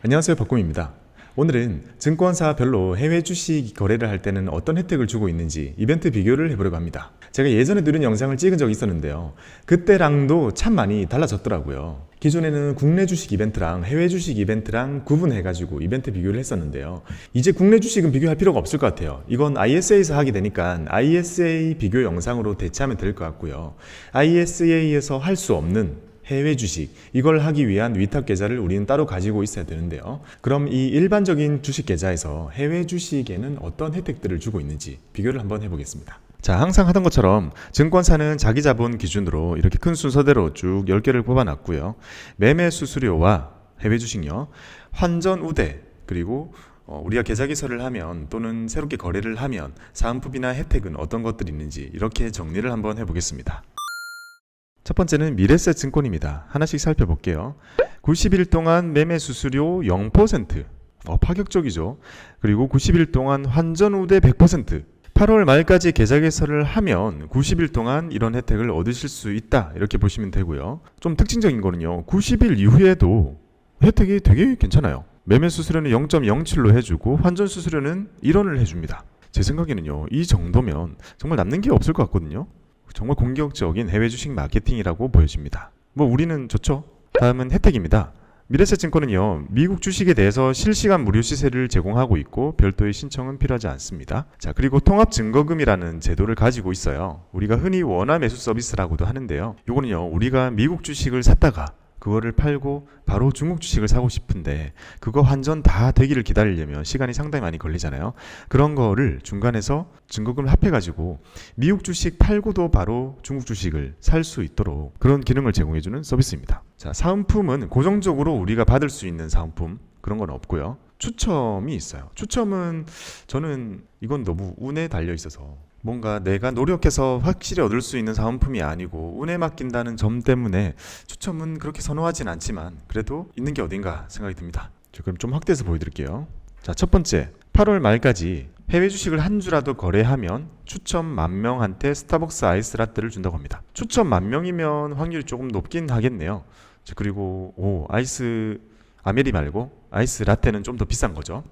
안녕하세요, 박꿈입니다. 오늘은 증권사별로 해외 주식 거래를 할 때는 어떤 혜택을 주고 있는지 이벤트 비교를 해보려고 합니다. 제가 예전에도 이런 영상을 찍은 적이 있었는데요. 그때랑도 참 많이 달라졌더라고요. 기존에는 국내 주식 이벤트랑 해외 주식 이벤트랑 구분해가지고 이벤트 비교를 했었는데요. 이제 국내 주식은 비교할 필요가 없을 것 같아요. 이건 ISA에서 하게 되니까 ISA 비교 영상으로 대체하면 될 것 같고요. ISA에서 할 수 없는 해외 주식, 이걸 하기 위한 위탁 계좌를 우리는 따로 가지고 있어야 되는데요. 그럼 이 일반적인 주식 계좌에서 해외 주식에는 어떤 혜택들을 주고 있는지 비교를 한번 해보겠습니다. 자, 항상 하던 것처럼 증권사는 자기 자본 기준으로 이렇게 큰 순서대로 쭉 10개를 뽑아놨고요. 매매 수수료와 해외 주식요, 환전 우대, 그리고 우리가 계좌 개설을 하면 또는 새롭게 거래를 하면 사은품이나 혜택은 어떤 것들이 있는지 이렇게 정리를 한번 해보겠습니다. 첫 번째는 미래세 증권입니다. 하나씩 살펴볼게요. 90일 동안 매매 수수료 0%. 파격적이죠. 그리고 90일 동안 환전 우대 100%. 8월 말까지 계좌 개설을 하면 90일 동안 이런 혜택을 얻으실 수 있다. 이렇게 보시면 되고요. 좀 특징적인 거는요. 90일 이후에도 혜택이 되게 괜찮아요. 매매 수수료는 0.07로 해주고 환전 수수료는 1원을 해줍니다. 제 생각에는요. 이 정도면 정말 남는 게 없을 것 같거든요. 정말 공격적인 해외 주식 마케팅이라고 보여집니다. 우리는 좋죠. 다음은 혜택입니다. 미래세 증권은요, 미국 주식에 대해서 실시간 무료 시세를 제공하고 있고 별도의 신청은 필요하지 않습니다. 자, 그리고 통합증거금이라는 제도를 가지고 있어요. 우리가 흔히 원화 매수 서비스라고도 하는데요. 요거는요, 우리가 미국 주식을 샀다가 그거를 팔고 바로 중국 주식을 사고 싶은데 그거 환전 다 되기를 기다리려면 시간이 상당히 많이 걸리잖아요. 그런 거를 중간에서 증거금을 합해가지고 미국 주식 팔고도 바로 중국 주식을 살 수 있도록 그런 기능을 제공해주는 서비스입니다. 자, 사은품은 고정적으로 우리가 받을 수 있는 사은품 그런 건 없고요. 추첨이 있어요. 추첨은 저는 이건 너무 운에 달려 있어서 뭔가 내가 노력해서 확실히 얻을 수 있는 사은품이 아니고 운에 맡긴다는 점 때문에 추첨은 그렇게 선호하진 않지만 그래도 있는 게 어딘가 생각이 듭니다. 그럼 좀 확대해서 보여드릴게요. 자, 첫 번째, 8월 말까지 해외 주식을 한 주라도 거래하면 추첨 10,000명한테 스타벅스 아이스 라떼를 준다고 합니다. 추첨 10,000명이면 확률이 조금 높긴 하겠네요. 자, 그리고 아이스 아메리 말고 아이스 라떼는 좀 더 비싼 거죠.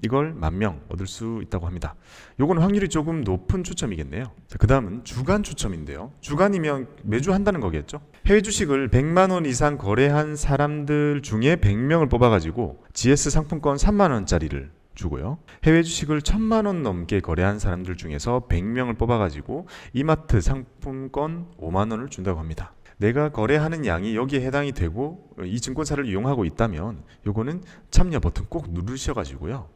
이걸 10,000명 얻을 수 있다고 합니다. 요건 확률이 조금 높은 추첨이겠네요. 그 다음은 주간 추첨인데요. 주간이면 매주 한다는 거겠죠. 해외 주식을 100만 원 이상 거래한 사람들 중에 100명을 뽑아가지고 GS 상품권 3만 원짜리를 주고요. 해외 주식을 1,000만 원 넘게 거래한 사람들 중에서 100명을 뽑아가지고 이마트 상품권 5만 원을 준다고 합니다. 내가 거래하는 양이 여기에 해당이 되고 이 증권사를 이용하고 있다면 요거는 참여 버튼 꼭 누르셔가지고요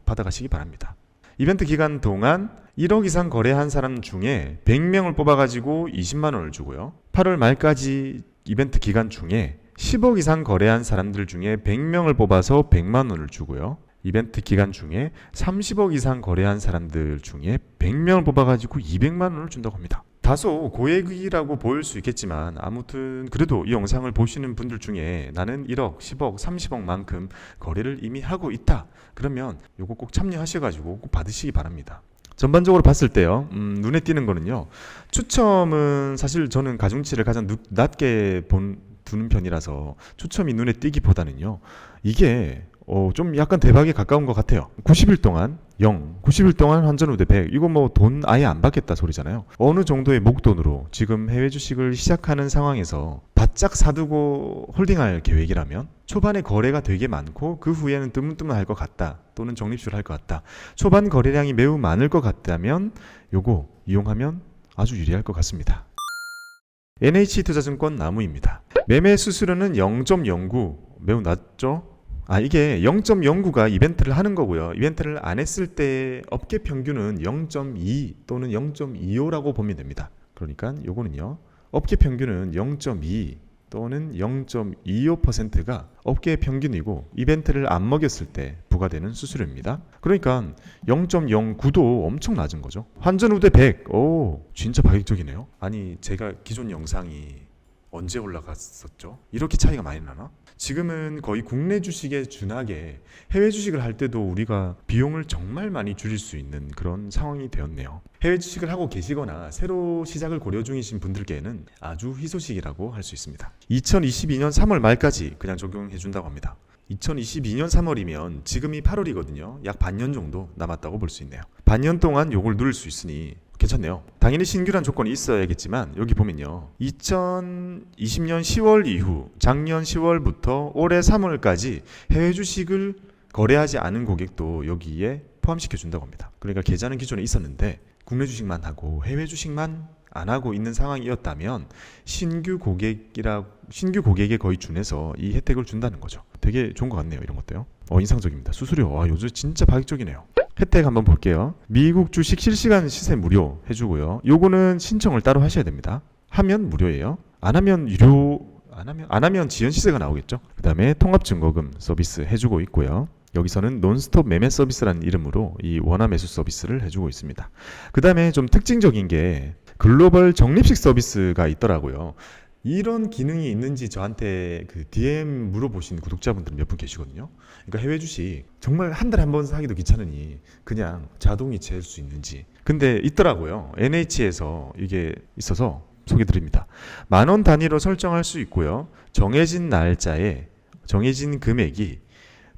받아가시기 바랍니다. 이벤트 기간 동안 1억 이상 거래한 사람 중에 100명을 뽑아가지고 20만 원을 주고요. 8월 말까지 이벤트 기간 중에 10억 이상 거래한 사람들 중에 100명을 뽑아서 100만 원을 주고요. 이벤트 기간 중에 30억 이상 거래한 사람들 중에 100명을 뽑아가지고 200만 원을 준다고 합니다. 다소 고액이라고 보일 수 있겠지만 아무튼 그래도 이 영상을 보시는 분들 중에 나는 1억, 10억, 30억만큼 거래를 이미 하고 있다. 그러면 요거 꼭 참여하셔가지고 꼭 받으시기 바랍니다. 전반적으로 봤을 때요, 눈에 띄는 거는요, 추첨은 사실 저는 가중치를 가장 낮게 두는 편이라서 추첨이 눈에 띄기보다는요, 이게 좀 약간 대박에 가까운 것 같아요. 90일 동안 0, 90일 동안 환전 우대 100. 이거 돈 아예 안 받겠다 소리잖아요. 어느 정도의 목돈으로 지금 해외 주식을 시작하는 상황에서 바짝 사두고 홀딩할 계획이라면 초반에 거래가 되게 많고 그 후에는 뜨문뜨문할 것 같다. 또는 적립수를 할 것 같다. 초반 거래량이 매우 많을 것 같다면 요거 이용하면 아주 유리할 것 같습니다. NH투자증권 나무입니다. 매매 수수료는 0.09 매우 낮죠? 이게 0.09가 이벤트를 하는 거고요. 이벤트를 안 했을 때 업계 평균은 0.2 또는 0.25라고 보면 됩니다. 그러니까 요거는요. 업계 평균은 0.2 또는 0.25%가 업계의 평균이고 이벤트를 안 먹였을 때 부과되는 수수료입니다. 그러니까 0.09도 엄청 낮은 거죠. 환전 우대 100. 진짜 파격적이네요. 제가 기존 영상이 언제 올라갔었죠? 이렇게 차이가 많이 나나? 지금은 거의 국내 주식에 준하게 해외 주식을 할 때도 우리가 비용을 정말 많이 줄일 수 있는 그런 상황이 되었네요. 해외 주식을 하고 계시거나 새로 시작을 고려 중이신 분들께는 아주 희소식이라고 할 수 있습니다. 2022년 3월 말까지 그냥 적용해 준다고 합니다. 2022년 3월이면 지금이 8월이거든요. 약 반년 정도 남았다고 볼 수 있네요. 반년 동안 요걸 누릴 수 있으니 괜찮네요. 당연히 신규란 조건이 있어야겠지만 여기 보면요. 2020년 10월 이후 작년 10월부터 올해 3월까지 해외 주식을 거래하지 않은 고객도 여기에 포함시켜 준다고 합니다. 그러니까 계좌는 기존에 있었는데 국내 주식만 하고 해외 주식만 안 하고 있는 상황이었다면 신규 고객에 거의 준해서 이 혜택을 준다는 거죠. 되게 좋은 것 같네요. 이런 것도요. 인상적입니다. 수수료 요즘 진짜 파격적이네요. 혜택 한번 볼게요. 미국 주식 실시간 시세 무료 해주고요. 요거는 신청을 따로 하셔야 됩니다. 하면 무료예요. 안 하면 유료, 안 하면 지연 시세가 나오겠죠. 그 다음에 통합 증거금 서비스 해주고 있고요. 여기서는 논스톱 매매 서비스라는 이름으로 이 원화 매수 서비스를 해주고 있습니다. 그 다음에 좀 특징적인 게 글로벌 적립식 서비스가 있더라고요. 이런 기능이 있는지 저한테 그 DM 물어보신 구독자분들 몇 분 계시거든요. 그러니까 해외 주식 정말 한 달에 한 번 사기도 귀찮으니 그냥 자동이 잴 수 있는지. 근데 있더라고요. NH에서 이게 있어서 소개드립니다. 10,000원 단위로 설정할 수 있고요. 정해진 날짜에 정해진 금액이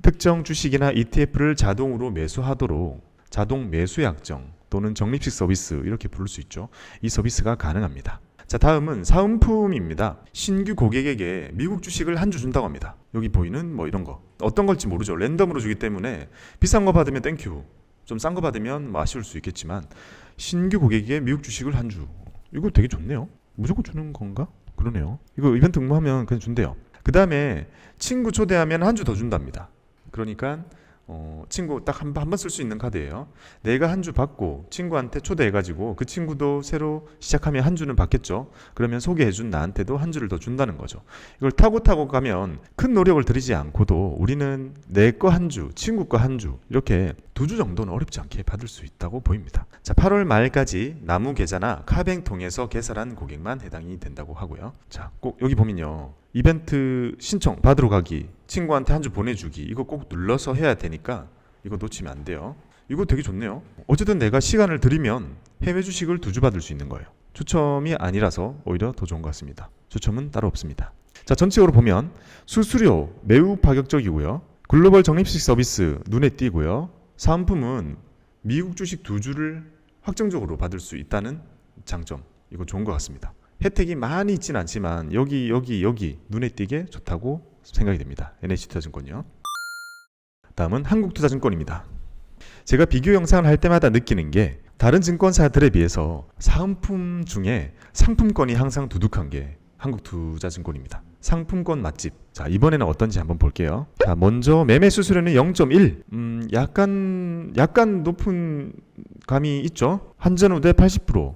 특정 주식이나 ETF를 자동으로 매수하도록 자동 매수 약정 또는 적립식 서비스 이렇게 부를 수 있죠. 이 서비스가 가능합니다. 자, 다음은 사은품입니다. 신규 고객에게 미국 주식을 한 주 준다고 합니다. 여기 보이는 뭐 이런 거 어떤 걸지 모르죠. 랜덤으로 주기 때문에 비싼 거 받으면 땡큐, 좀 싼 거 받으면 뭐 아쉬울 수 있겠지만 신규 고객에게 미국 주식을 한 주, 이거 되게 좋네요. 무조건 주는 건가? 그러네요. 이거 이벤트 응모하면 그냥 준대요. 그 다음에 친구 초대하면 한 주 더 준답니다. 그러니까 친구 딱 한 번 쓸 수 있는 카드예요. 내가 한 주 받고 친구한테 초대해가지고 그 친구도 새로 시작하면 한 주는 받겠죠. 그러면 소개해준 나한테도 한 주를 더 준다는 거죠. 이걸 타고 가면 큰 노력을 들이지 않고도 우리는 내 거 한 주, 친구 거 한 주 이렇게 2주 정도는 어렵지 않게 받을 수 있다고 보입니다. 자, 8월 말까지 나무 계좌나 카뱅 통해서 개설한 고객만 해당이 된다고 하고요. 자, 꼭 여기 보면요. 이벤트 신청 받으러 가기, 친구한테 한 주 보내주기 이거 꼭 눌러서 해야 되니까 이거 놓치면 안 돼요. 이거 되게 좋네요. 어쨌든 내가 시간을 들이면 해외 주식을 2주 받을 수 있는 거예요. 추첨이 아니라서 오히려 더 좋은 것 같습니다. 추첨은 따로 없습니다. 자, 전체적으로 보면 수수료 매우 파격적이고요. 글로벌 적립식 서비스 눈에 띄고요. 사은품은 미국 주식 2주를 확정적으로 받을 수 있다는 장점, 이거 좋은 것 같습니다. 혜택이 많이 있진 않지만 여기 눈에 띄게 좋다고 생각이 됩니다. NH투자증권이요. 다음은 한국투자증권입니다. 제가 비교 영상을 할 때마다 느끼는 게 다른 증권사들에 비해서 사은품 중에 상품권이 항상 두둑한 게 한국투자증권입니다. 상품권 맛집. 자, 이번에는 어떤지 한번 볼게요. 자, 먼저 매매 수수료는 0.1. 약간 높은 감이 있죠. 환전후대 80%.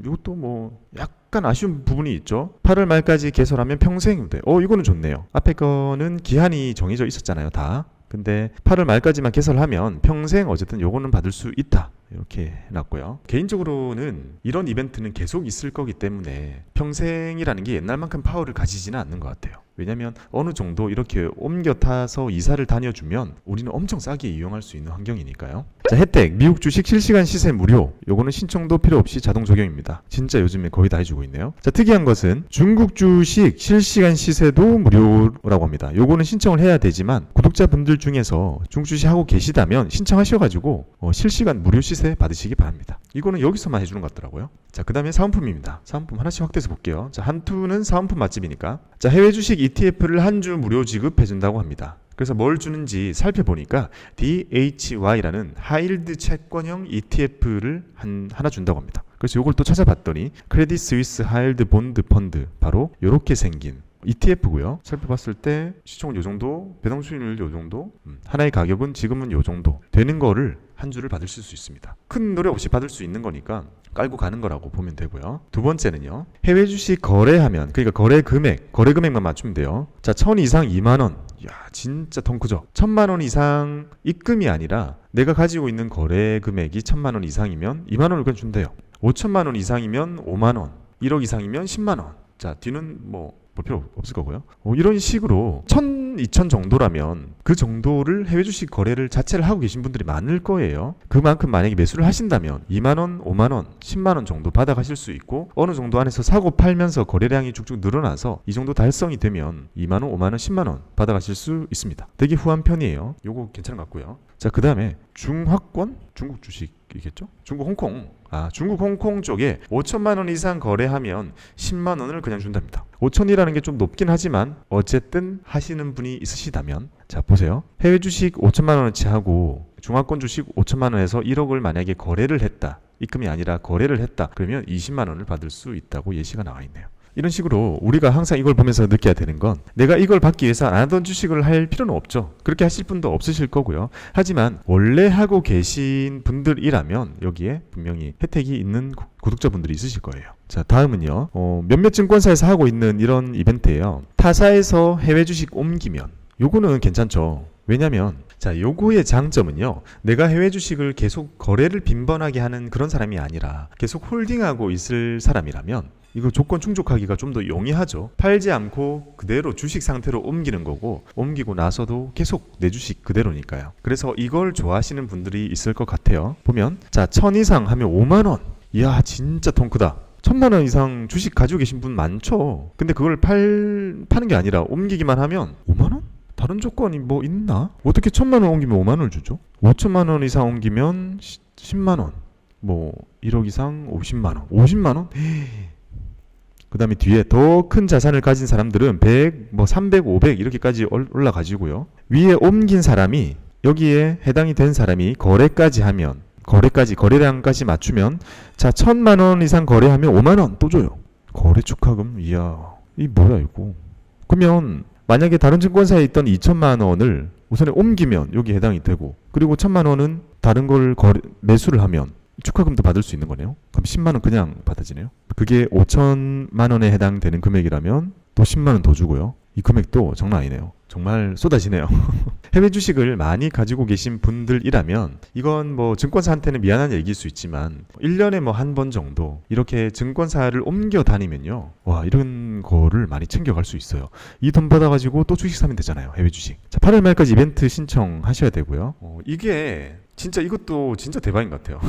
이것도 뭐 약간 아쉬운 부분이 있죠. 8월 말까지 개설하면 평생후대. 이거는 좋네요. 앞에 거는 기한이 정해져 있었잖아요, 다. 근데 8월 말까지만 개설하면 평생 어쨌든 요거는 받을 수 있다. 이렇게 해놨고요. 개인적으로는 이런 이벤트는 계속 있을 거기 때문에 평생이라는 게 옛날만큼 파워를 가지지는 않는 것 같아요. 왜냐면 어느 정도 이렇게 옮겨 타서 이사를 다녀주면 우리는 엄청 싸게 이용할 수 있는 환경이니까요. 자, 혜택 미국 주식 실시간 시세 무료. 요거는 신청도 필요 없이 자동 적용입니다. 진짜 요즘에 거의 다 해주고 있네요. 자, 특이한 것은 중국 주식 실시간 시세도 무료라고 합니다. 요거는 신청을 해야 되지만 구독자분들 중에서 중국 주식 하고 계시다면 신청하셔가지고 실시간 무료 시세 받으시기 바랍니다. 이거는 여기서만 해주는 것 같더라고요. 자, 그 다음에 사은품입니다. 사은품 하나씩 확대해서 볼게요. 자, 한투는 사은품 맛집이니까. 자, 해외 주식 ETF를 한 주 무료 지급해준다고 합니다. 그래서 뭘 주는지 살펴보니까 DHY라는 하이힐드 채권형 ETF를 하나 준다고 합니다. 그래서 이걸 또 찾아봤더니 크레딧 스위스 하이힐드 본드 펀드, 바로 이렇게 생긴 ETF고요. 살펴봤을 때 시총은 요 정도, 배당 수익률 요 정도, 하나의 가격은 지금은 요 정도 되는 거를 한 주를 받으실 수 있습니다. 큰 노력 없이 받을 수 있는 거니까 깔고 가는 거라고 보면 되고요. 두 번째는요. 해외 주식 거래하면, 그러니까 거래 금액만 맞추면 돼요. 자, 1,000 이상 2만 원. 야, 진짜 통 크죠. 1,000만 원 이상 입금이 아니라 내가 가지고 있는 거래 금액이 1,000만 원 이상이면 2만 원을 그냥 준대요. 5천만 원 이상이면 5만 원, 1억 이상이면 10만 원. 자, 뒤는 뭐 볼 필요 없을 거고요. 이런 식으로 1,000 2천 정도라면 그 정도를 해외 주식 거래를 자체를 하고 계신 분들이 많을 거예요. 그만큼 만약에 매수를 하신다면 2만원, 5만원, 10만원 정도 받아가실 수 있고 어느 정도 안에서 사고 팔면서 거래량이 쭉쭉 늘어나서 이 정도 달성이 되면 2만원, 5만원, 10만원 받아가실 수 있습니다. 되게 후한 편이에요. 요거 괜찮은 것 같고요. 자, 그 다음에 중화권? 중국 주식이겠죠? 중국 홍콩. 중국 홍콩 쪽에 5천만 원 이상 거래하면 10만 원을 그냥 준답니다. 5천이라는 게 좀 높긴 하지만 어쨌든 하시는 분이 있으시다면 자, 보세요. 해외 주식 5천만 원어치 하고 중화권 주식 5천만 원에서 1억을 만약에 거래를 했다. 입금이 아니라 거래를 했다. 그러면 20만 원을 받을 수 있다고 예시가 나와 있네요. 이런 식으로 우리가 항상 이걸 보면서 느껴야 되는 건 내가 이걸 받기 위해서 안 하던 주식을 할 필요는 없죠. 그렇게 하실 분도 없으실 거고요. 하지만 원래 하고 계신 분들이라면 여기에 분명히 혜택이 있는 구독자분들이 있으실 거예요. 자, 다음은요. 몇몇 증권사에서 하고 있는 이런 이벤트예요. 타사에서 해외 주식 옮기면 요거는 괜찮죠. 왜냐면 자, 요거의 장점은요. 내가 해외 주식을 계속 거래를 빈번하게 하는 그런 사람이 아니라 계속 홀딩하고 있을 사람이라면 이거 조건 충족하기가 좀 더 용이하죠. 팔지 않고 그대로 주식 상태로 옮기는 거고 옮기고 나서도 계속 내 주식 그대로니까요. 그래서 이걸 좋아하시는 분들이 있을 것 같아요. 보면 자, 1000 이상 하면 5만 원. 이야, 진짜 통 크다. 1000만 원 이상 주식 가지고 계신 분 많죠. 근데 그걸 파는 게 아니라 옮기기만 하면 5만 원? 다른 조건이 뭐 있나? 어떻게 1000만 원 옮기면 5만 원을 주죠? 5천만 원 이상 옮기면 10만 원. 뭐 1억 이상 50만 원. 50만 원? 그 다음에 뒤에 더 큰 자산을 가진 사람들은 100, 300, 500 이렇게까지 올라가지고요. 위에 옮긴 사람이 여기에 해당이 된 사람이 거래까지 하면 거래량까지 맞추면 자, 1000만 원 이상 거래하면 5만 원 또 줘요. 거래 축하금. 이야, 이 뭐야 이거. 그러면 만약에 다른 증권사에 있던 2천만 원을 우선에 옮기면 여기 해당이 되고 그리고 1000만 원은 다른 걸 매수를 하면 축하금도 받을 수 있는 거네요. 그럼 10만 원 그냥 받아지네요. 그게 5천만 원에 해당되는 금액이라면 또 10만 원 더 주고요. 이 금액도 장난 아니네요. 정말 쏟아지네요. 해외 주식을 많이 가지고 계신 분들이라면 이건 뭐 증권사한테는 미안한 얘기일 수 있지만 1년에 뭐 한 번 정도 이렇게 증권사를 옮겨 다니면요. 와, 이런 거를 많이 챙겨갈 수 있어요. 이 돈 받아가지고 또 주식 사면 되잖아요. 해외 주식. 자, 8월 말까지 이벤트 신청하셔야 되고요. 이게 진짜 이것도 진짜 대박인 것 같아요.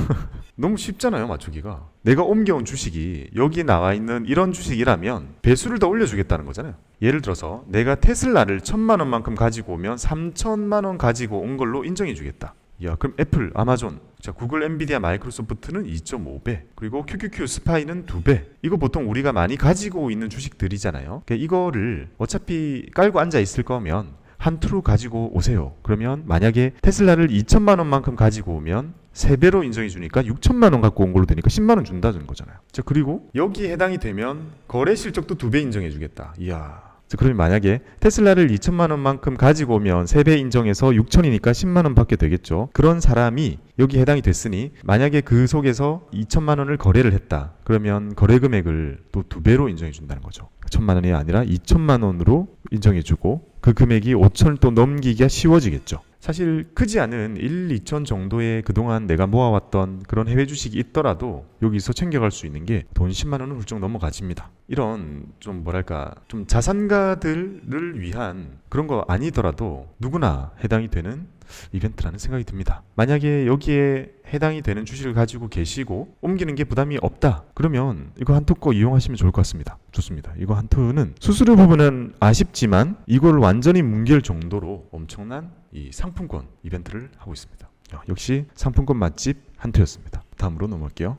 너무 쉽잖아요, 맞추기가. 내가 옮겨온 주식이 여기 나와 있는 이런 주식이라면 배수를 더 올려주겠다는 거잖아요. 예를 들어서 내가 테슬라를 1000만 원만큼 가지고 오면 3000만 원 가지고 온 걸로 인정해 주겠다. 야, 그럼 애플, 아마존, 자, 구글, 엔비디아, 마이크로소프트는 2.5배, 그리고 QQQ, 스파이는 2배. 이거 보통 우리가 많이 가지고 있는 주식들이잖아요. 그러니까 이거를 어차피 깔고 앉아 있을 거면 한 투로 가지고 오세요. 그러면 만약에 테슬라를 2천만 원만큼 가지고 오면 3배로 인정해 주니까 6천만 원 갖고 온 걸로 되니까 10만 원 준다는 거잖아요. 자, 그리고 여기에 해당이 되면 거래 실적도 2배 인정해 주겠다. 이야. 자, 그러면 만약에 테슬라를 2천만 원만큼 가지고 오면 3배 인정해서 6천이니까 10만 원 받게 되겠죠. 그런 사람이 여기 해당이 됐으니 만약에 그 속에서 2천만 원을 거래를 했다. 그러면 거래 금액을 또 2배로 인정해 준다는 거죠. 1000만 원이 아니라 2천만 원으로 인정해 주고 그 금액이 5천을 또 넘기기가 쉬워지겠죠. 사실 크지 않은 1, 2천 정도의 그동안 내가 모아왔던 그런 해외 주식이 있더라도 여기서 챙겨갈 수 있는 게 돈 10만 원은 훌쩍 넘어가집니다. 이런 좀 뭐랄까 좀 자산가들을 위한 그런 거 아니더라도 누구나 해당이 되는 이벤트라는 생각이 듭니다. 만약에 여기에 해당이 되는 주식을 가지고 계시고 옮기는 게 부담이 없다. 그러면 이거 한 투 거 이용하시면 좋을 것 같습니다. 좋습니다. 이거 한 투는 수수료 부분은 아쉽지만 이걸 완전히 뭉갤 정도로 엄청난 이 상품권 이벤트를 하고 있습니다. 역시 상품권 맛집 한 투였습니다. 다음으로 넘어갈게요.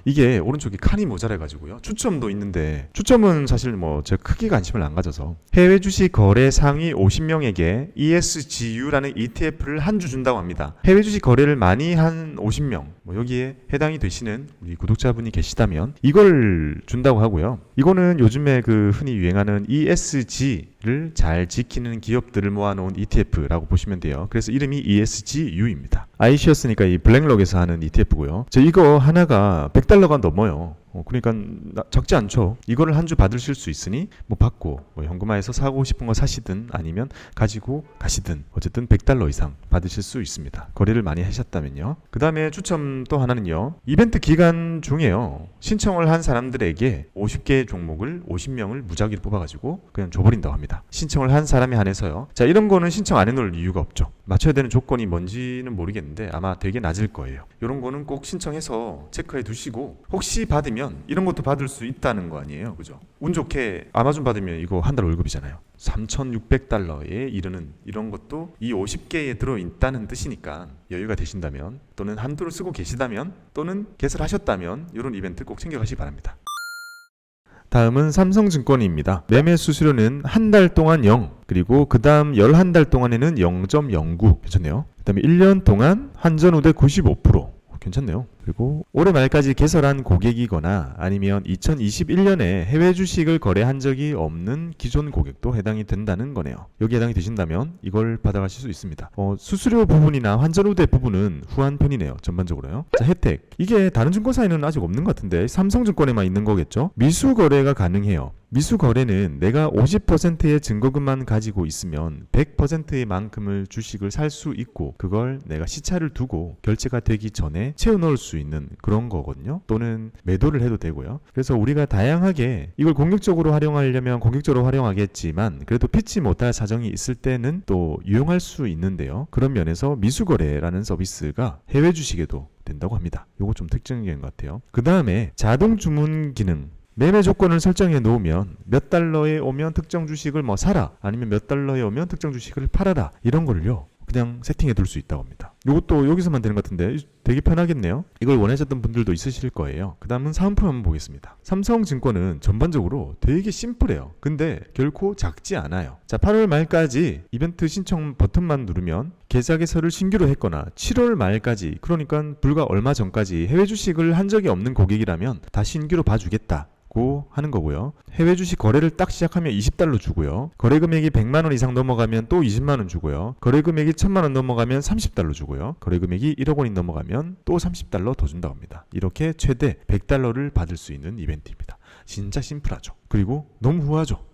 이게 오른쪽에 칸이 모자라가지고요. 추첨도 있는데 추첨은 사실 뭐 제가 크게 관심을 안 가져서 해외 주식 거래 상위 50명에게 ESGU라는 ETF를 한 주 준다고 합니다. 해외 주식 거래를 많이 한 50명 여기에 해당이 되시는 우리 구독자분이 계시다면 이걸 준다고 하고요. 이거는 요즘에 그 흔히 유행하는 ESG를 잘 지키는 기업들을 모아놓은 ETF라고 보시면 돼요. 그래서 이름이 ESGU입니다. iShares니까 이 블랙록에서 하는 ETF고요. 이거 하나가 $100가 넘어요. 그러니까 적지 않죠. 이거를 한 주 받으실 수 있으니 뭐 받고 뭐 현금화해서 사고 싶은 거 사시든 아니면 가지고 가시든 어쨌든 $100 이상 받으실 수 있습니다. 거래를 많이 하셨다면요. 그 다음에 추첨 또 하나는요. 이벤트 기간 중에요. 신청을 한 사람들에게 50개 종목을 50명을 무작위로 뽑아가지고 그냥 줘버린다고 합니다. 신청을 한 사람에 한해서요. 자, 이런 거는 신청 안 해놓을 이유가 없죠. 맞춰야 되는 조건이 뭔지는 모르겠는데 아마 되게 낮을 거예요. 이런 거는 꼭 신청해서 체크해 두시고 혹시 받으면 이런 것도 받을 수 있다는 거 아니에요. 그죠? 운 좋게 아마존 받으면 이거 한 달 월급이잖아요. $3,600에 이르는 이런 것도 이 50개에 들어있다는 뜻이니까 여유가 되신다면 또는 한도를 쓰고 계시다면 또는 개설하셨다면 이런 이벤트 꼭 챙겨가시기 바랍니다. 다음은 삼성증권입니다. 매매 수수료는 한 달 동안 0, 그리고 그 다음 11달 동안에는 0.09. 괜찮네요. 그 다음에 1년 동안 환전 후대 95%. 괜찮네요. 그리고 올해 말까지 개설한 고객이거나 아니면 2021년에 해외 주식을 거래한 적이 없는 기존 고객도 해당이 된다는 거네요. 여기 해당이 되신다면 이걸 받아가실 수 있습니다. 수수료 부분이나 환전 후대 부분은 후한 편이네요. 전반적으로요. 자, 혜택. 이게 다른 증권사에는 아직 없는 것 같은데 삼성증권에만 있는 거겠죠? 미수 거래가 가능해요. 미수 거래는 내가 50%의 증거금만 가지고 있으면 100%의 만큼을 주식을 살 수 있고 그걸 내가 시차를 두고 결제가 되기 전에 채워 넣을 수 있는 그런 거거든요. 또는 매도를 해도 되고요. 그래서 우리가 다양하게 이걸 공격적으로 활용하려면 공격적으로 활용하겠지만 그래도 피치 못할 사정이 있을 때는 또 이용할 수 있는데요. 그런 면에서 미수 거래라는 서비스가 해외 주식에도 된다고 합니다. 요거 좀 특징적인 것 같아요. 그 다음에 자동 주문 기능. 매매 조건을 설정해 놓으면 몇 달러에 오면 특정 주식을 뭐 사라 아니면 몇 달러에 오면 특정 주식을 팔아라 이런 거를요 그냥 세팅해 둘 수 있다고 합니다. 이것도 여기서만 되는 것 같은데 되게 편하겠네요. 이걸 원하셨던 분들도 있으실 거예요. 그 다음은 사은품 한번 보겠습니다. 삼성증권은 전반적으로 되게 심플해요. 근데 결코 작지 않아요. 자, 8월 말까지 이벤트 신청 버튼만 누르면 계좌 개설을 신규로 했거나 7월 말까지 그러니까 불과 얼마 전까지 해외 주식을 한 적이 없는 고객이라면 다 신규로 봐주겠다 고 하는 거고요. 해외 주식 거래를 딱 시작하면 $20 주고요. 거래 금액이 100만 원 이상 넘어가면 또 20만 원 주고요. 거래 금액이 1000만 원 넘어가면 $30 주고요. 거래 금액이 1억 원이 넘어가면 또 $30 더 준다고 합니다. 이렇게 최대 $100를 받을 수 있는 이벤트입니다. 진짜 심플하죠. 그리고 너무 후하죠.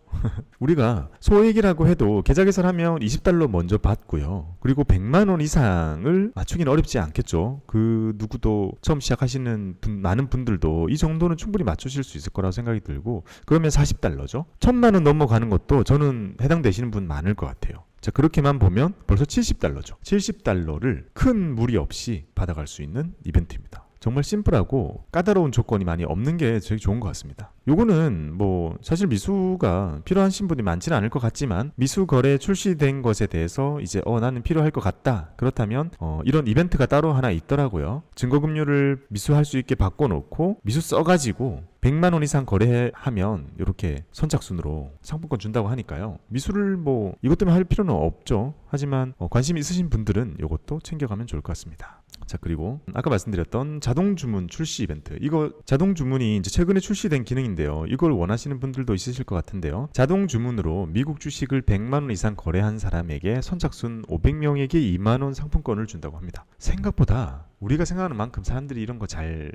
우리가 소액이라고 해도 계좌 개설하면 $20 먼저 받고요. 그리고 100만 원 이상을 맞추기는 어렵지 않겠죠. 그 누구도 처음 시작하시는 많은 분들도 이 정도는 충분히 맞추실 수 있을 거라고 생각이 들고 그러면 $40죠. 1000만 원 넘어가는 것도 저는 해당되시는 분 많을 것 같아요. 자, 그렇게만 보면 벌써 $70죠. $70를 큰 무리 없이 받아갈 수 있는 이벤트입니다. 정말 심플하고 까다로운 조건이 많이 없는 게 되게 좋은 것 같습니다. 요거는 뭐 사실 미수가 필요하신 분이 많지는 않을 것 같지만 미수 거래 출시된 것에 대해서 이제 나는 필요할 것 같다. 그렇다면 이런 이벤트가 따로 하나 있더라고요. 증거금융을 미수할 수 있게 바꿔놓고 미수 써가지고 100만 원 이상 거래하면 이렇게 선착순으로 상품권 준다고 하니까요. 미수를 뭐 이것 때문에 할 필요는 없죠. 하지만 관심 있으신 분들은 이것도 챙겨가면 좋을 것 같습니다. 자, 그리고 아까 말씀드렸던 자동 주문 출시 이벤트. 이거 자동 주문이 이제 최근에 출시된 기능인데요. 이걸 원하시는 분들도 있으실 것 같은데요. 자동 주문으로 미국 주식을 100만 원 이상 거래한 사람에게 선착순 500명에게 2만 원 상품권을 준다고 합니다. 생각보다 우리가 생각하는 만큼 사람들이 이런 거 잘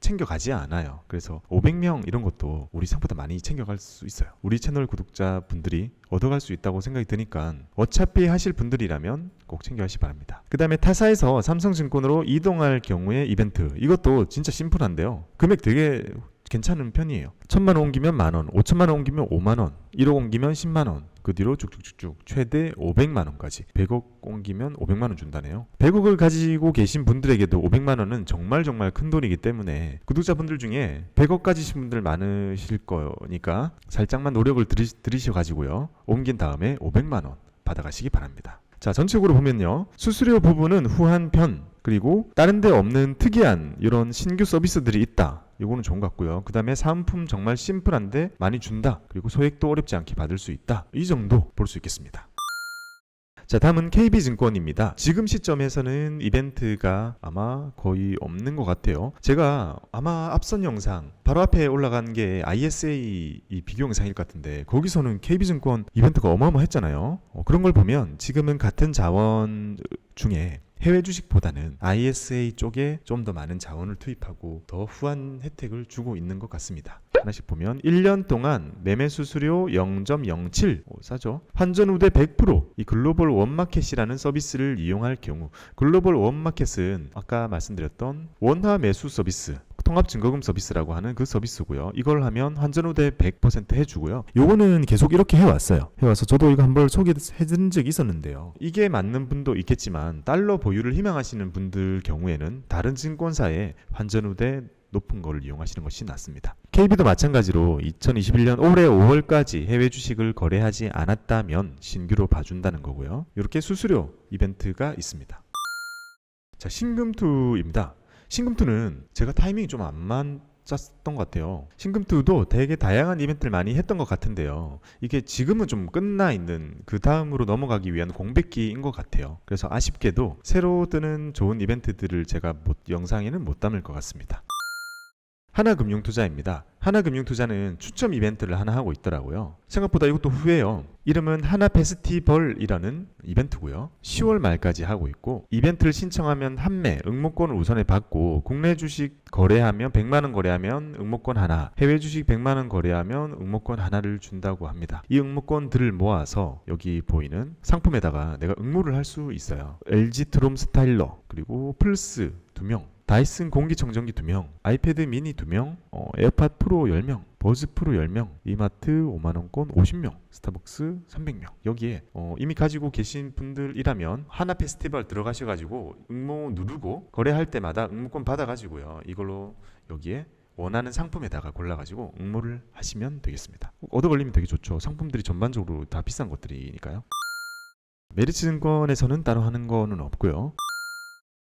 챙겨가지 않아요. 그래서 500명 이런 것도 우리 생각보다 많이 챙겨갈 수 있어요. 우리 채널 구독자분들이 얻어갈 수 있다고 생각이 드니까 어차피 하실 분들이라면 꼭 챙겨가시기 바랍니다. 그 다음에 타사에서 삼성증권으로 이동할 경우의 이벤트. 이것도 진짜 심플한데요. 금액 되게 괜찮은 편이에요. 1000만 원 옮기면 만원, 5천만 원 옮기면 5만원, 1억 옮기면 10만원, 그 뒤로 쭉쭉쭉쭉 최대 500만 원까지 100억 옮기면 500만 원 준다네요. 100억을 가지고 계신 분들에게도 500만 원은 정말 큰 돈이기 때문에 구독자분들 중에 100억 가지신 분들 많으실 거니까 살짝만 노력을 들이셔가지고요. 옮긴 다음에 500만 원 받아가시기 바랍니다. 자, 전체적으로 보면요. 수수료 부분은 후한 편, 그리고 다른 데 없는 특이한 이런 신규 서비스들이 있다. 이거는 좋은 것 같고요. 그 다음에 사은품 정말 심플한데 많이 준다. 그리고 소액도 어렵지 않게 받을 수 있다. 이 정도 볼 수 있겠습니다. 자, 다음은 KB증권입니다. 지금 시점에서는 이벤트가 아마 거의 없는 것 같아요. 제가 아마 앞선 영상 바로 앞에 올라간 게 ISA 이 비교 영상일 것 같은데 거기서는 KB증권 이벤트가 어마어마했잖아요. 그런 걸 보면 지금은 같은 자원 중에 해외 주식보다는 ISA 쪽에 좀 더 많은 자원을 투입하고 더 후한 혜택을 주고 있는 것 같습니다. 하나씩 보면 1년 동안 매매 수수료 0.07 싸죠. 환전 후대 100% 이 글로벌 원마켓이라는 서비스를 이용할 경우, 글로벌 원마켓은 아까 말씀드렸던 원화 매수 서비스, 통합 증거금 서비스라고 하는 그 서비스고요. 이걸 하면 환전 후대 100% 해주고요. 요거는 계속 이렇게 해왔어요. 해와서 저도 이거 한번 소개해드린 적이 있었는데요. 이게 맞는 분도 있겠지만 달러 보유를 희망하시는 분들 경우에는 다른 증권사의 환전 후대 높은 거를 이용하시는 것이 낫습니다. KB도 마찬가지로 2021년 올해 5월까지 해외 주식을 거래하지 않았다면 신규로 봐준다는 거고요. 이렇게 수수료 이벤트가 있습니다. 자, 신금투입니다. 신금투는 제가 타이밍이 좀 안 맞았던 것 같아요. 신금투도 되게 다양한 이벤트를 많이 했던 것 같은데요. 이게 지금은 좀 끝나 있는 그 다음으로 넘어가기 위한 공백기인 것 같아요. 그래서 아쉽게도 새로 뜨는 좋은 이벤트들을 제가 영상에는 못 담을 것 같습니다. 하나금융투자입니다. 하나금융투자는 추첨 이벤트를 하나 하고 있더라고요. 생각보다 이것도 후해요. 이름은 하나페스티벌이라는 이벤트고요. 10월 말까지 하고 있고 이벤트를 신청하면 한매 응모권을 우선에 받고 국내 주식 거래하면 100만원 거래하면 응모권 하나, 해외 주식 100만원 거래하면 응모권 하나를 준다고 합니다. 이 응모권들을 모아서 여기 보이는 상품에다가 내가 응모를 할 수 있어요. LG 트롬 스타일러, 그리고 플스 2명, 다이슨 공기청정기 2명, 아이패드 미니 2명, 에어팟 프로 10명, 버즈 프로 10명, 이마트 5만원권 50명, 스타벅스 300명. 여기에 이미 가지고 계신 분들이라면 하나 페스티벌 들어가셔가지고 응모 누르고 거래할 때마다 응모권 받아가지고요. 이걸로 여기에 원하는 상품에다가 골라가지고 응모를 하시면 되겠습니다. 얻어 걸리면 되게 좋죠. 상품들이 전반적으로 다 비싼 것들이니까요. 메리츠증권에서는 따로 하는 거는 없고요.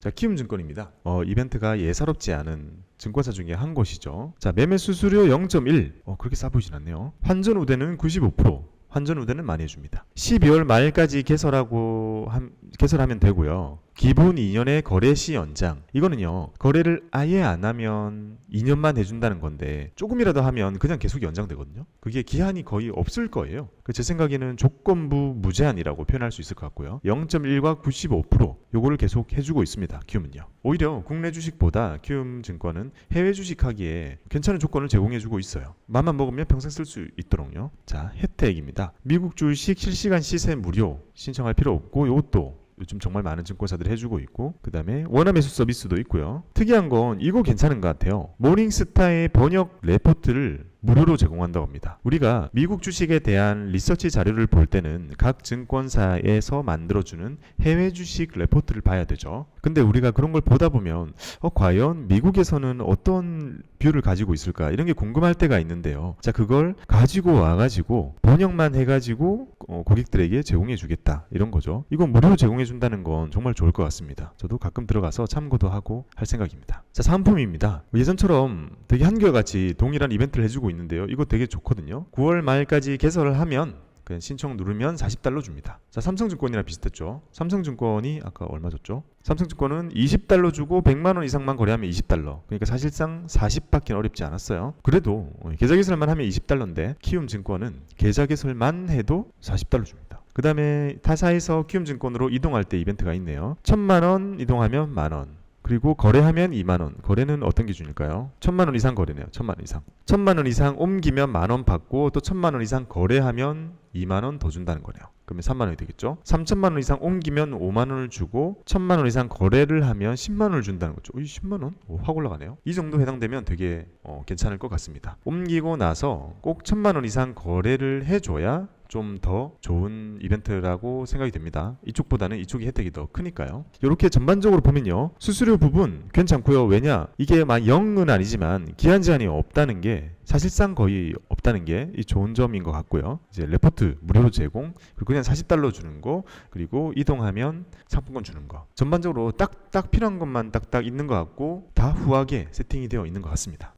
자, 키움증권입니다. 이벤트가 예사롭지 않은 증권사 중에 한 곳이죠. 자, 매매 수수료 0.1. 그렇게 싸 보이진 않네요. 환전 우대는 95%. 환전 우대는 많이 해줍니다. 12월 말까지 개설하면 되고요. 기본 2년의 거래 시 연장. 이거는요, 거래를 아예 안 하면 2년만 해준다는 건데 조금이라도 하면 그냥 계속 연장되거든요. 그게 기한이 거의 없을 거예요. 제 생각에는 조건부 무제한이라고 표현할 수 있을 것 같고요. 0.1과 95% 요거를 계속 해주고 있습니다. 키움은요. 오히려 국내 주식보다 키움증권은 해외 주식하기에 괜찮은 조건을 제공해주고 있어요. 맘만 먹으면 평생 쓸 수 있도록요. 자, 혜택입니다. 미국 주식 실시간 시세 무료 신청할 필요 없고 요것도 요즘 정말 많은 증권사들이 해주고 있고, 그 다음에 원화 매수 서비스도 있고요. 특이한 건 이거 괜찮은 것 같아요. 모닝스타의 번역 레포트를 무료로 제공한다고 합니다. 우리가 미국 주식에 대한 리서치 자료를 볼 때는 각 증권사에서 만들어주는 해외 주식 레포트를 봐야 되죠. 근데 우리가 그런 걸 보다 보면 과연 미국에서는 어떤 뷰를 가지고 있을까, 이런 게 궁금할 때가 있는데요. 자, 그걸 가지고 와가지고 번역만 해가지고 고객들에게 제공해 주겠다, 이런 거죠. 이건 무료로 제공해 준다는 건 정말 좋을 것 같습니다. 저도 가끔 들어가서 참고도 하고 할 생각입니다. 자, 상품입니다. 예전처럼 되게 한결같이 동일한 이벤트를 해주고 있는데요. 이거 되게 좋거든요. 9월 말까지 개설을 하면 그냥 신청 누르면 $40 줍니다. 자, 삼성증권이랑 비슷했죠. 삼성증권이 아까 얼마 줬죠? 삼성증권은 $20 주고 100만원 이상만 거래하면 $20. 그러니까 사실상 40밖에 어렵지 않았어요. 그래도 계좌 개설만 하면 $20인데 키움증권은 계좌 개설만 해도 $40 줍니다. 그 다음에 타사에서 키움증권으로 이동할 때 이벤트가 있네요. 1000만원 이동하면 만원. 그리고 거래하면 2만원. 거래는 어떤 기준일까요? 1000만원 이상 거래네요. 1000만원 이상. 1000만원 이상 옮기면 만원 받고, 또 1000만원 이상 거래하면 2만원 더 준다는 거네요. 그러면 3만원이 되겠죠. 3000만원 이상 옮기면 5만원을 주고, 1000만원 이상 거래를 하면 10만원을 준다는 거죠. 10만원? 확 올라가네요. 이 정도 해당되면 되게 괜찮을 것 같습니다. 옮기고 나서 꼭 1000만원 이상 거래를 해줘야 좀 더 좋은 이벤트라고 생각이 됩니다. 이쪽보다는 이쪽이 혜택이 더 크니까요. 이렇게 전반적으로 보면요, 수수료 부분 괜찮고요. 왜냐, 이게 막 0은 아니지만 기한 제한이 없다는 게, 사실상 거의 없다는 게 이 좋은 점인 것 같고요. 이제 레포트 무료로 제공, 그리고 그냥 $40 주는 거, 그리고 이동하면 상품권 주는 거, 전반적으로 딱 필요한 것만 딱딱 있는 것 같고 다 후하게 세팅이 되어 있는 것 같습니다.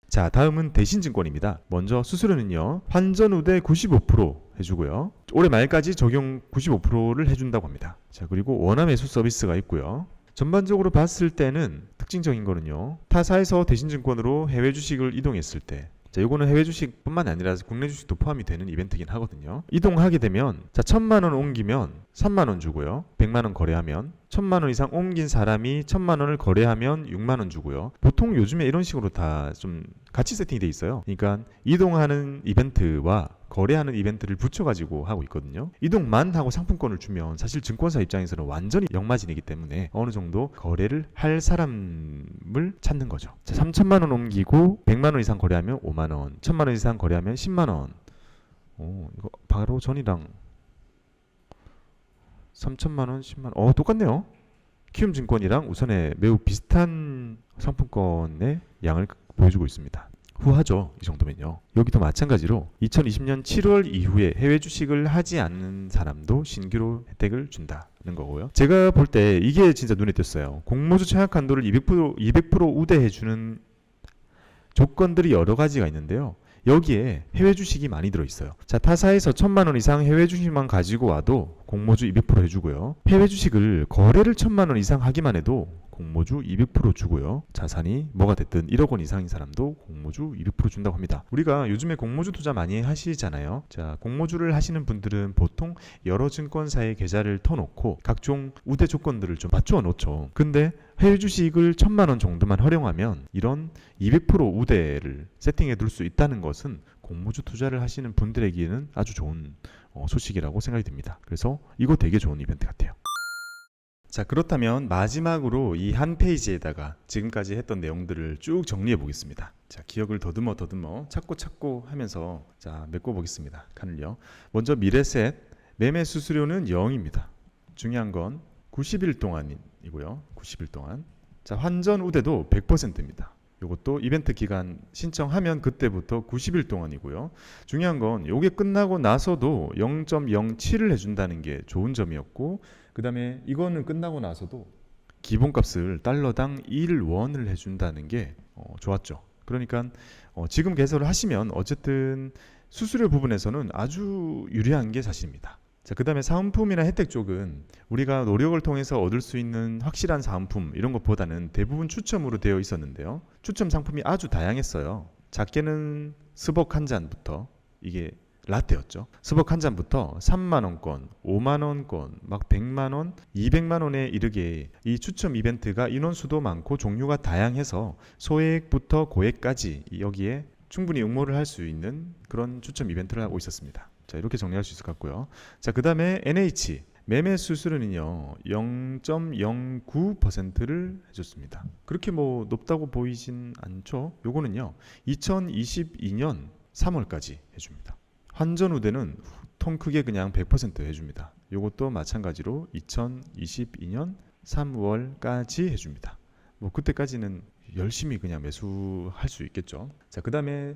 자, 다음은 대신증권입니다. 먼저 수수료는요, 환전 후대 95% 해주고요. 올해 말까지 적용 95%를 해준다고 합니다. 자, 그리고 원화 매수 서비스가 있고요. 전반적으로 봤을 때는 특징적인 거는요, 타사에서 대신증권으로 해외 주식을 이동했을 때, 자, 요거는 해외 주식뿐만 아니라 국내 주식도 포함이 되는 이벤트긴 하거든요. 이동하게 되면 자, 1,000만 원 옮기면 3만 원 주고요. 100만 원 거래하면 1,000만 원 이상 옮긴 사람이 1,000만 원을 거래하면 6만 원 주고요. 보통 요즘에 이런 식으로 다 좀 같이 세팅이 돼 있어요. 그러니까 이동하는 이벤트와 거래하는 이벤트를 붙여가지고 하고 있거든요. 이동만 하고 상품권을 주면 사실 증권사 입장에서는 완전히 역마진이기 때문에 어느 정도 거래를 할 사람을 찾는 거죠. 자, 3천만 원 옮기고 100만 원 이상 거래하면 5만 원, 1,000만 원 이상 거래하면 10만 원. 오, 이거 바로 전이랑 3천만 원, 10만 원. 똑같네요. 키움증권이랑 우선에 매우 비슷한 상품권의 양을 보여주고 있습니다. 후하죠. 이 정도면요. 여기도 마찬가지로 2020년 7월 이후에 해외 주식을 하지 않는 사람도 신규로 혜택을 준다는 거고요. 제가 볼 때 이게 진짜 눈에 띄었어요. 공모주 청약 한도를 200% 우대해주는 조건들이 여러 가지가 있는데요. 여기에 해외 주식이 많이 들어있어요. 자, 타사에서 1,000만 원 이상 해외 주식만 가지고 와도 공모주 200% 해주고요. 해외 주식을 거래를 1,000만 원 이상 하기만 해도 공모주 200% 주고요. 자산이 뭐가 됐든 1억 원 이상인 사람도 공모주 200% 준다고 합니다. 우리가 요즘에 공모주 투자 많이 하시잖아요. 자, 공모주를 하시는 분들은 보통 여러 증권사의 계좌를 터놓고 각종 우대 조건들을 좀 맞춰 놓죠. 근데 해외 주식을 1,000만 원 정도만 활용하면 이런 200% 우대를 세팅해 둘 수 있다는 것은 공모주 투자를 하시는 분들에게는 아주 좋은 소식이라고 생각이 듭니다. 그래서 이거 되게 좋은 이벤트 같아요. 자, 그렇다면 마지막으로 이 한 페이지에다가 지금까지 했던 내용들을 쭉 정리해 보겠습니다. 자, 기억을 더듬어 찾고 하면서 자, 메꿔 보겠습니다. 칸을요. 먼저 미래셋 매매 수수료는 0입니다. 중요한 건 90일 동안이고요. 90일 동안. 자, 환전 우대도 100%입니다. 이것도 이벤트 기간 신청하면 그때부터 90일 동안이고요. 중요한 건 이게 끝나고 나서도 0.07을 해준다는 게 좋은 점이었고, 그 다음에 이거는 끝나고 나서도 기본값을 달러당 1원을 해준다는 게 좋았죠. 그러니까 지금 개설을 하시면 어쨌든 수수료 부분에서는 아주 유리한 게 사실입니다. 자, 그 다음에 사은품이나 혜택 쪽은 우리가 노력을 통해서 얻을 수 있는 확실한 사은품 이런 것보다는 대부분 추첨으로 되어 있었는데요. 추첨 상품이 아주 다양했어요. 작게는 스벅 한 잔부터, 이게 라떼였죠. 스벅 한 잔부터 3만원권, 5만원권, 막 100만원, 200만원에 이르게 이 추첨 이벤트가 인원수도 많고 종류가 다양해서 소액부터 고액까지 여기에 충분히 응모를 할 수 있는 그런 추첨 이벤트를 하고 있었습니다. 자, 이렇게 정리할 수 있을 것 같고요. 자, 그 다음에 NH 매매 수수료는요 0.09%를 해줬습니다. 그렇게 뭐 높다고 보이진 않죠. 요거는요 2022년 3월까지 해줍니다. 환전 우대는 통 크게 그냥 100% 해줍니다. 요것도 마찬가지로 2022년 3월까지 해줍니다. 뭐 그때까지는 열심히 그냥 매수할 수 있겠죠. 자, 그 다음에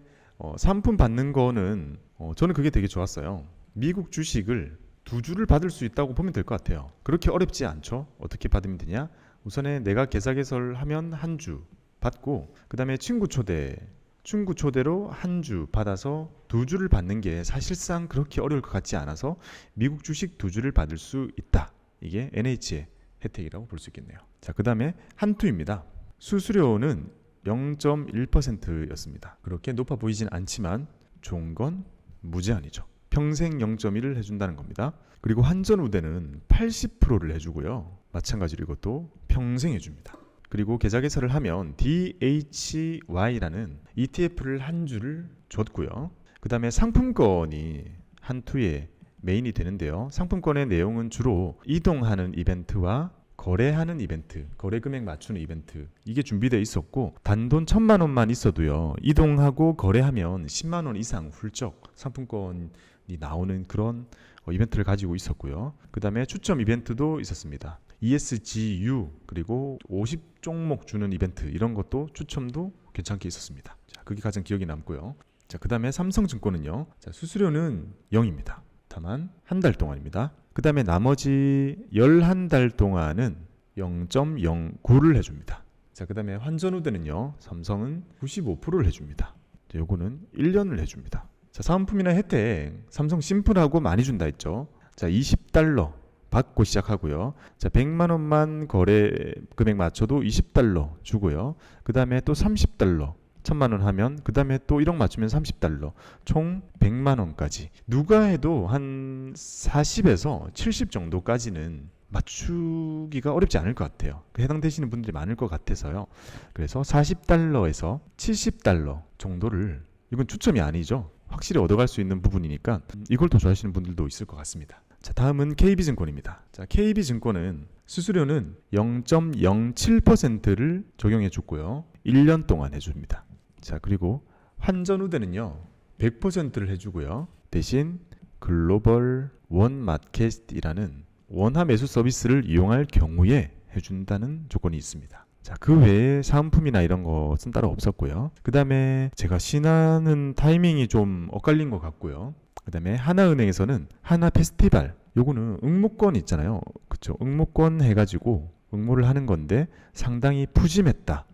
상품 받는 거는 저는 그게 되게 좋았어요. 미국 주식을 2주를 받을 수 있다고 보면 될 것 같아요. 그렇게 어렵지 않죠. 어떻게 받으면 되냐? 우선에 내가 계좌 개설하면 한 주 받고, 그 다음에 친구 초대로 한 주 받아서 2주를 받는 게 사실상 그렇게 어려울 것 같지 않아서 미국 주식 2주를 받을 수 있다. 이게 NH의 혜택이라고 볼 수 있겠네요. 자, 그 다음에 한투입니다. 수수료는 0.1%였습니다. 그렇게 높아 보이진 않지만 좋은 건 무제한이죠. 평생 0.1을 해준다는 겁니다. 그리고 환전 우대는 80%를 해주고요. 마찬가지로 이것도 평생 해줍니다. 그리고 계좌 개설을 하면 DHY라는 ETF를 한 주를 줬고요. 그 다음에 상품권이 한투의 메인이 되는데요. 상품권의 내용은 주로 이동하는 이벤트와 거래하는 이벤트, 거래 금액 맞추는 이벤트, 이게 준비되어 있었고, 단돈 1,000만 원만 있어도요 이동하고 거래하면 10만 원 이상 훌쩍 상품권이 나오는 그런 이벤트를 가지고 있었고요. 그 다음에 추첨 이벤트도 있었습니다. ESGU 그리고 50종목 주는 이벤트, 이런 것도 추첨도 괜찮게 있었습니다. 자, 그게 가장 기억에 남고요. 자, 그 다음에 삼성증권은요, 자, 수수료는 0입니다. 다만 한 달 동안입니다. 그 다음에 나머지 11달 동안은 0.09를 해줍니다. 자, 그 다음에 환전 우대는요, 삼성은 95%를 해줍니다. 자, 요거는 1년을 해줍니다. 자, 사은품이나 혜택 삼성 심플하고 많이 준다 했죠. 자, 20달러 받고 시작하고요. 자, 100만 원만 거래 금액 맞춰도 20달러 주고요. 그 다음에 또 30달러, 1000만 원 하면 그 다음에 또 1억 맞추면 30달러, 총 100만 원까지. 누가 해도 한 40에서 70 정도까지는 맞추기가 어렵지 않을 것 같아요. 해당되시는 분들이 많을 것 같아서요. 그래서 40달러에서 70달러 정도를, 이건 추첨이 아니죠. 확실히 얻어갈 수 있는 부분이니까 이걸 더 좋아하시는 분들도 있을 것 같습니다. 자, 다음은 KB증권입니다. 자, KB증권은 수수료는 0.07%를 적용해 주고요. 1년 동안 해줍니다. 자, 그리고 환전 후대는요 100%를 해주고요. 대신 글로벌 원마켓이라는 원화 매수 서비스를 이용할 경우에 해준다는 조건이 있습니다. 자, 그 외에 사은품이나 이런 것은 따로 없었고요. 그 다음에 제가 신하는 타이밍이 좀 엇갈린 것 같고요. 그 다음에 하나은행에서는 하나 페스티벌, 요거는 응모권 있잖아요. 그쵸? 응모권 해가지고 응모를 하는 건데 상당히 푸짐했다.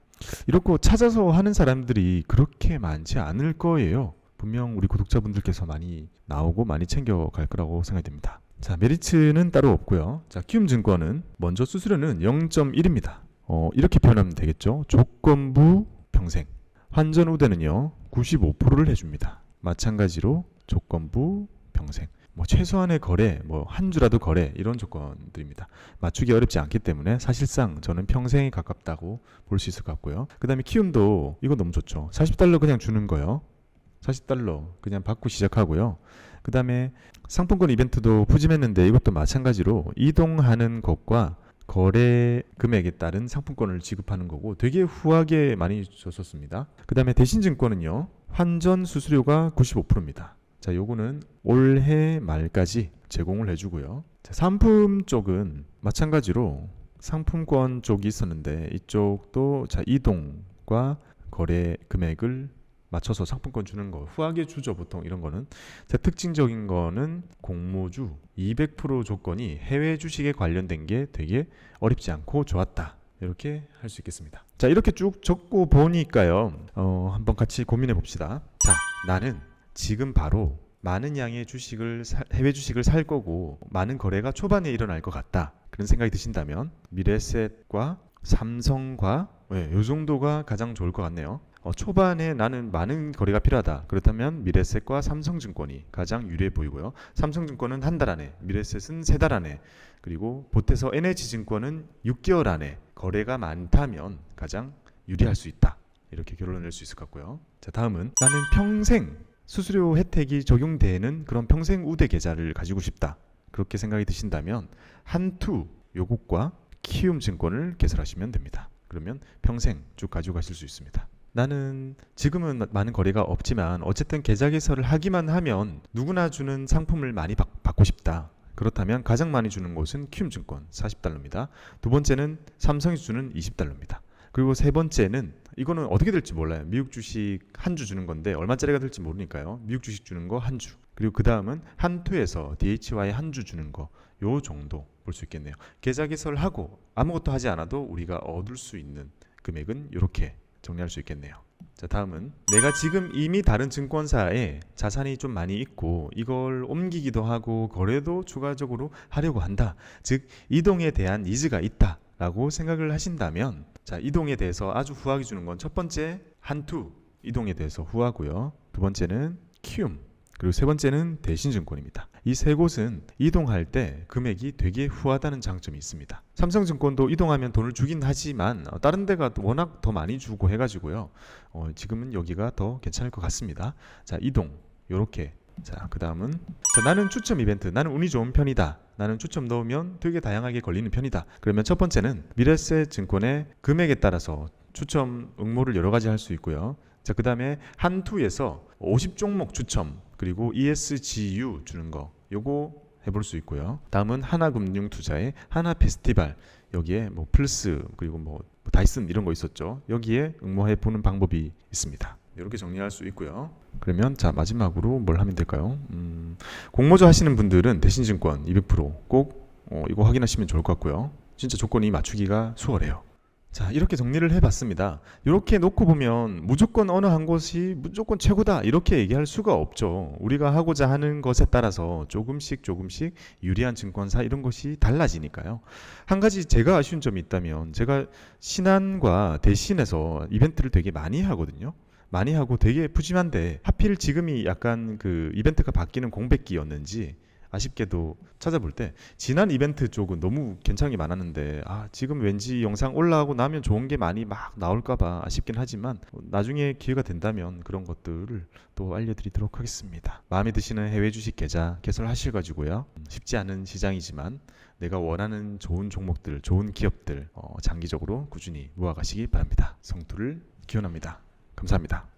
이렇게 찾아서 하는 사람들이 그렇게 많지 않을 거예요. 분명 우리 구독자분들께서 많이 나오고 많이 챙겨갈 거라고 생각이 됩니다. 자, 메리츠는 따로 없고요. 자, 키움증권은 먼저 수수료는 0.1입니다. 이렇게 표현하면 되겠죠. 조건부 평생. 환전 후대는요 95%를 해줍니다. 마찬가지로 조건부 평생. 최소한의 거래, 한 주라도 거래, 이런 조건들입니다. 맞추기 어렵지 않기 때문에 사실상 저는 평생에 가깝다고 볼 수 있을 것 같고요. 그 다음에 키움도 이거 너무 좋죠. 40달러 그냥 주는 거요. 40달러 그냥 받고 시작하고요. 그 다음에 상품권 이벤트도 푸짐했는데 이것도 마찬가지로 이동하는 것과 거래 금액에 따른 상품권을 지급하는 거고 되게 후하게 많이 줬었습니다. 그 다음에 대신증권은요 환전 수수료가 95%입니다. 자, 요거는 올해 말까지 제공을 해주고요. 자, 상품 쪽은 마찬가지로 상품권 쪽이 있었는데 이쪽도 자, 이동과 거래 금액을 맞춰서 상품권 주는 거 후하게 주죠. 보통 이런 거는. 자, 특징적인 거는 공모주 200% 조건이 해외 주식에 관련된 게 되게 어렵지 않고 좋았다. 이렇게 할 수 있겠습니다. 자, 이렇게 쭉 적고 보니까요. 한번 같이 고민해 봅시다. 자, 나는 지금 바로 많은 양의 해외 주식을 살 거고 많은 거래가 초반에 일어날 것 같다. 그런 생각이 드신다면 미래셋과 삼성과 요 정도가 가장 좋을 것 같네요. 초반에 나는 많은 거래가 필요하다. 그렇다면 미래셋과 삼성증권이 가장 유리해 보이고요. 삼성증권은 한 달 안에, 미래셋은 3달 안에, 그리고 보태서 NH증권은 6개월 안에 거래가 많다면 가장 유리할 수 있다. 이렇게 결론을 낼 수 있을 것 같고요. 자, 다음은 나는 평생 수수료 혜택이 적용되는 그런 평생 우대 계좌를 가지고 싶다. 그렇게 생각이 드신다면 한투 요것과 키움증권을 개설하시면 됩니다. 그러면 평생 쭉 가지고 가실 수 있습니다. 나는 지금은 많은 거래가 없지만 어쨌든 계좌 개설을 하기만 하면 누구나 주는 상품을 많이 받고 싶다. 그렇다면 가장 많이 주는 곳은 키움증권 40달러입니다. 두 번째는 삼성이 주는 20달러입니다. 그리고 세 번째는 이거는 어떻게 될지 몰라요. 미국 주식 한 주 주는 건데 얼마짜리가 될지 모르니까요. 미국 주식 주는 거 한 주. 그리고 그 다음은 한투에서 DHY 한 주 주는 거 요 정도 볼 수 있겠네요. 계좌 개설을 하고 아무것도 하지 않아도 우리가 얻을 수 있는 금액은 이렇게 정리할 수 있겠네요. 자, 다음은 내가 지금 이미 다른 증권사에 자산이 좀 많이 있고 이걸 옮기기도 하고 거래도 추가적으로 하려고 한다. 즉 이동에 대한 니즈가 있다 라고 생각을 하신다면 자, 이동에 대해서 아주 후하게 주는 건 첫 번째 한투 이동에 대해서 후하고요. 두 번째는 키움, 그리고 세 번째는 대신증권입니다. 이 세 곳은 이동할 때 금액이 되게 후하다는 장점이 있습니다. 삼성증권도 이동하면 돈을 주긴 하지만 다른 데가 워낙 더 많이 주고 해가지고요. 지금은 여기가 더 괜찮을 것 같습니다. 자, 이동 요렇게. 자, 그 다음은 나는 추첨 이벤트, 나는 운이 좋은 편이다. 나는 추첨 넣으면 되게 다양하게 걸리는 편이다. 그러면 첫 번째는 미래세 증권의 금액에 따라서 추첨 응모를 여러 가지 할 수 있고요. 자, 그 다음에 한투에서 50종목 추첨 그리고 ESGU 주는 거 요거 해볼 수 있고요. 다음은 하나금융투자의 하나페스티벌, 여기에 플스 그리고 다이슨 이런 거 있었죠. 여기에 응모해 보는 방법이 있습니다. 이렇게 정리할 수 있고요. 그러면 자, 마지막으로 뭘 하면 될까요? 공모주 하시는 분들은 대신증권 200%꼭 이거 확인하시면 좋을 것 같고요. 진짜 조건이 맞추기가 수월해요. 자, 이렇게 정리를 해봤습니다. 이렇게 놓고 보면 무조건 어느 한 곳이 무조건 최고다 이렇게 얘기할 수가 없죠. 우리가 하고자 하는 것에 따라서 조금씩 유리한 증권사 이런 것이 달라지니까요. 한 가지 제가 아쉬운 점이 있다면 제가 신한과 대신에서 이벤트를 되게 많이 하거든요. 많이 하고 되게 푸짐한데 하필 지금이 약간 그 이벤트가 바뀌는 공백기였는지 아쉽게도 찾아볼 때 지난 이벤트 쪽은 너무 괜찮은 게 많았는데 지금 왠지 영상 올라가고 나면 좋은 게 많이 막 나올까봐 아쉽긴 하지만 나중에 기회가 된다면 그런 것들을 또 알려드리도록 하겠습니다. 마음에 드시는 해외 주식 계좌 개설하실 가지고요. 쉽지 않은 시장이지만 내가 원하는 좋은 종목들, 좋은 기업들 장기적으로 꾸준히 모아가시기 바랍니다. 성투를 기원합니다. 감사합니다.